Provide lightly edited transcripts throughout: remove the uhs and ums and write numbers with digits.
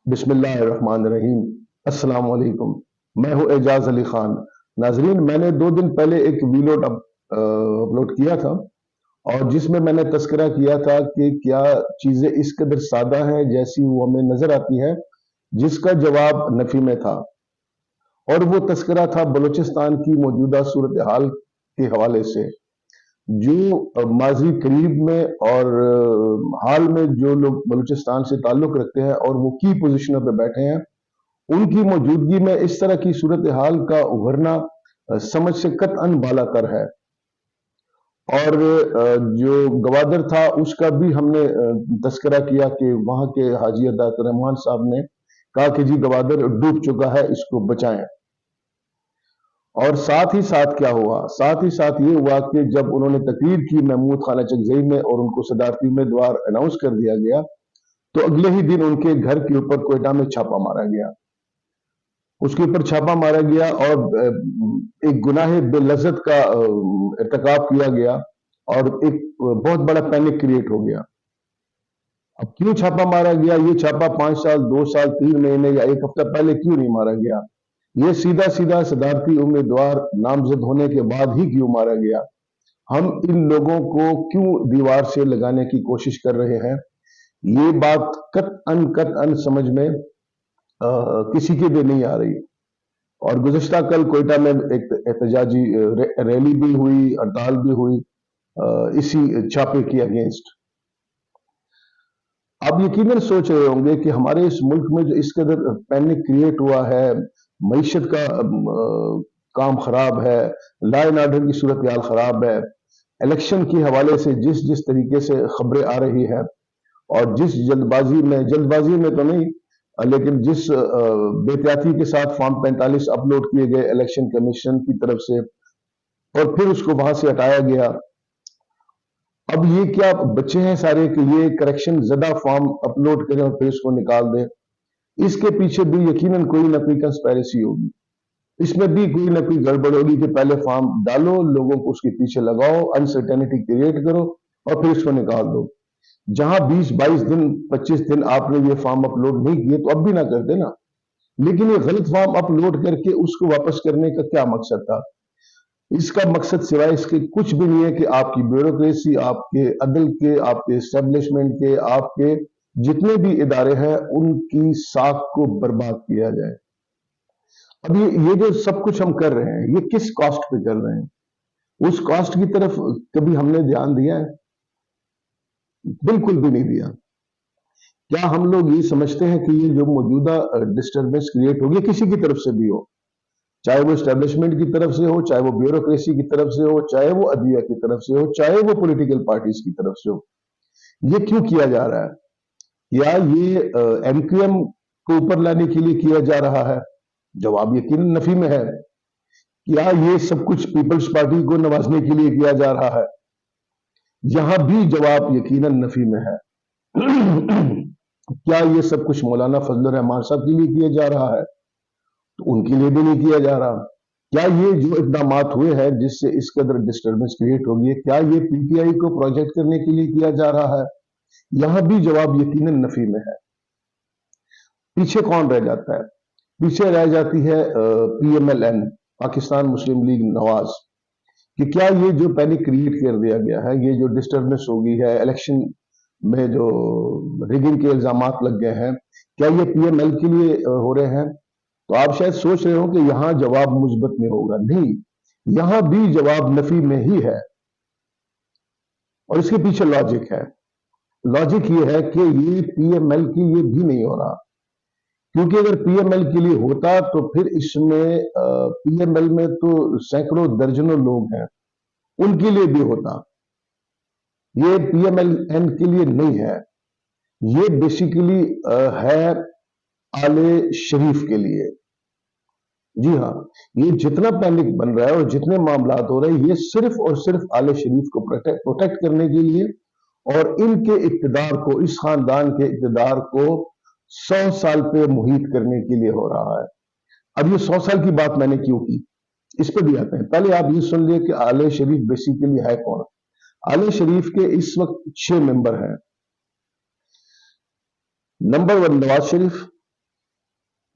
بسم اللہ الرحمن الرحیم۔ السلام علیکم، میں ہوں اعجاز علی خان۔ ناظرین، میں نے 2 دن پہلے ایک ویلوڈ اپلوڈ کیا تھا، اور جس میں نے تذکرہ کیا تھا کہ کیا چیزیں اس قدر سادہ ہیں جیسی وہ ہمیں نظر آتی ہے، جس کا جواب نفی میں تھا۔ اور وہ تذکرہ تھا بلوچستان کی موجودہ صورتحال کے حوالے سے، جو ماضی قریب میں اور حال میں جو لوگ بلوچستان سے تعلق رکھتے ہیں اور وہ کی پوزیشنوں پہ بیٹھے ہیں، ان کی موجودگی میں اس طرح کی صورتحال کا ابھرنا سمجھ سے قطعاً بالا تر ہے۔ اور جو گوادر تھا اس کا بھی ہم نے تذکرہ کیا کہ وہاں کے حاجی ہدایت الرحمان صاحب نے کہا کہ جی گوادر ڈوب چکا ہے، اس کو بچائیں۔ اور ساتھ ہی ساتھ کیا ہوا؟ ساتھ ہی ساتھ یہ ہوا کہ جب انہوں نے تقریر کی محمود خانہ چکزئی میں اور ان کو صدارتی امیدوار اناؤنس کر دیا گیا، تو اگلے ہی دن ان کے گھر کے اوپر کوئٹہ میں چھاپا مارا گیا۔ اس کے اوپر چھاپا مارا گیا اور ایک گناہ بے لذت کا ارتکاب کیا گیا، اور ایک بہت بڑا پینک کریٹ ہو گیا۔ اب کیوں چھاپا مارا گیا؟ یہ چھاپا 5 سال 2 سال 3 مہینے یا 1 ہفتہ پہلے کیوں نہیں مارا گیا؟ یہ سیدھا سیدھا صدارتی امیدوار نامزد ہونے کے بعد ہی کیوں مارا گیا؟ ہم ان لوگوں کو کیوں دیوار سے لگانے کی کوشش کر رہے ہیں؟ یہ بات قطعاً سمجھ میں کسی کے بھی نہیں آ رہی۔ اور گزشتہ کل کوئٹہ میں ایک احتجاجی ریلی بھی ہوئی، ہڑتال بھی ہوئی اسی چھاپے کی اگینسٹ۔ آپ یقیناً سوچ رہے ہوں گے کہ ہمارے اس ملک میں جو اس قدر پینک کریٹ ہوا ہے، معیشت کا کام خراب ہے، لا اینڈ آرڈر کی صورتحال خراب ہے، الیکشن کے حوالے سے جس طریقے سے خبریں آ رہی ہیں، اور جس جلد بازی میں تو نہیں، لیکن جس بے احتیاطی کے ساتھ فارم 45 اپلوڈ کیے گئے الیکشن کمیشن کی طرف سے، اور پھر اس کو وہاں سے ہٹایا گیا۔ اب یہ کیا بچے ہیں سارے کہ یہ کریکشن زدہ فارم اپلوڈ کریں اور پھر اس کو نکال دیں؟ اس کے پیچھے بھی یقیناً کوئی نہ کوئی کنسپیریسی ہوگی، اس میں بھی کوئی نہ کوئی گڑبڑ ہوگی کہ پہلے فارم ڈالو، لوگوں کو اس کے پیچھے لگاؤ، انسرٹینٹی کریٹ کرو، اور پھر اس کو نکال دو۔ جہاں 20-22 دن 25 دن آپ نے یہ فارم اپلوڈ نہیں کیے تو اب بھی نہ کرتے نا، لیکن یہ غلط فارم اپلوڈ کر کے اس کو واپس کرنے کا کیا مقصد تھا؟ اس کا مقصد سوائے اس کے کچھ بھی نہیں ہے کہ آپ کی بیوروکریسی، آپ کے عدل کے، آپ کے اسٹیبلشمنٹ کے، آپ کے جتنے بھی ادارے ہیں ان کی ساکھ کو برباد کیا جائے۔ اب یہ جو سب کچھ ہم کر رہے ہیں، یہ کس کاسٹ پہ کر رہے ہیں؟ اس کاسٹ کی طرف کبھی ہم نے دھیان دیا ہے؟ بالکل بھی نہیں دیا۔ کیا ہم لوگ یہ سمجھتے ہیں کہ یہ جو موجودہ ڈسٹربنس کریٹ ہوگی کسی کی طرف سے بھی ہو، چاہے وہ اسٹیبلشمنٹ کی طرف سے ہو، چاہے وہ بیوروکریسی کی طرف سے ہو، چاہے وہ عدلیہ کی طرف سے ہو، چاہے وہ پولیٹیکل پارٹیز کی طرف سے ہو، یہ کیوں کیا جا رہا ہے؟ یا یہ ایم کیو ایم کو اوپر لانے کے لیے کیا جا رہا ہے؟ جواب یقیناً نفی میں ہے۔ کیا یہ سب کچھ پیپلز پارٹی کو نوازنے کے لیے کیا جا رہا ہے؟ یہاں بھی جواب یقیناً نفی میں ہے۔ کیا یہ سب کچھ مولانا فضل الرحمان صاحب کے لیے کیا جا رہا ہے؟ تو ان کے لیے بھی نہیں کیا جا رہا۔ کیا یہ جو اقدامات ہوئے ہیں جس سے اس قدر ڈسٹربنس کریٹ ہوگی ہے، کیا یہ پی ٹی آئی کو پروجیکٹ کرنے کے لیے کیا جا رہا ہے؟ یہاں بھی جواب یقیناً نفی میں ہے۔ پیچھے کون رہ جاتا ہے؟ پیچھے رہ جاتی ہے P M L N, Pakistan Muslim League Nawaz, کہ کیا یہ جو پینک کریٹ کر دیا گیا ہے، یہ جو ڈسٹربنس ہوگی ہے، الیکشن میں جو ریگنگ کے الزامات لگ گئے ہیں، کیا یہ پی ایم ایل کے لیے ہو رہے ہیں؟ تو آپ شاید سوچ رہے ہو کہ یہاں جواب مثبت میں ہوگا، نہیں، یہاں بھی جواب نفی میں ہی ہے۔ اور اس کے پیچھے لاجک ہے۔ لاجک یہ ہے کہ یہ پی ایم ایل کے لیے بھی نہیں ہو رہا، کیونکہ اگر پی ایم ایل کے لیے ہوتا تو پھر اس میں پی ایم ایل میں تو سینکڑوں درجنوں لوگ ہیں، ان کے لیے بھی ہوتا۔ یہ پی ایم ایل این کے لیے نہیں ہے، یہ بیسیکلی ہے آل شریف کے لیے۔ جی ہاں، یہ جتنا پینک بن رہا ہے اور جتنے معاملات ہو رہے ہیں، یہ صرف اور صرف آل شریف کو پروٹیکٹ کرنے کے لیے، اور ان کے اقتدار کو، اس خاندان کے اقتدار کو 100 سال پہ محیط کرنے کے لیے ہو رہا ہے۔ اب یہ 100 سال کی بات میں نے کیوں کی، اس پہ بھی آتے ہیں۔ پہلے آپ یہ سن لیے کہ آل شریف بیسیکلی ہے کون۔ آل شریف کے اس وقت 6 ممبر ہیں۔ نمبر 1 نواز شریف،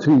3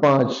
5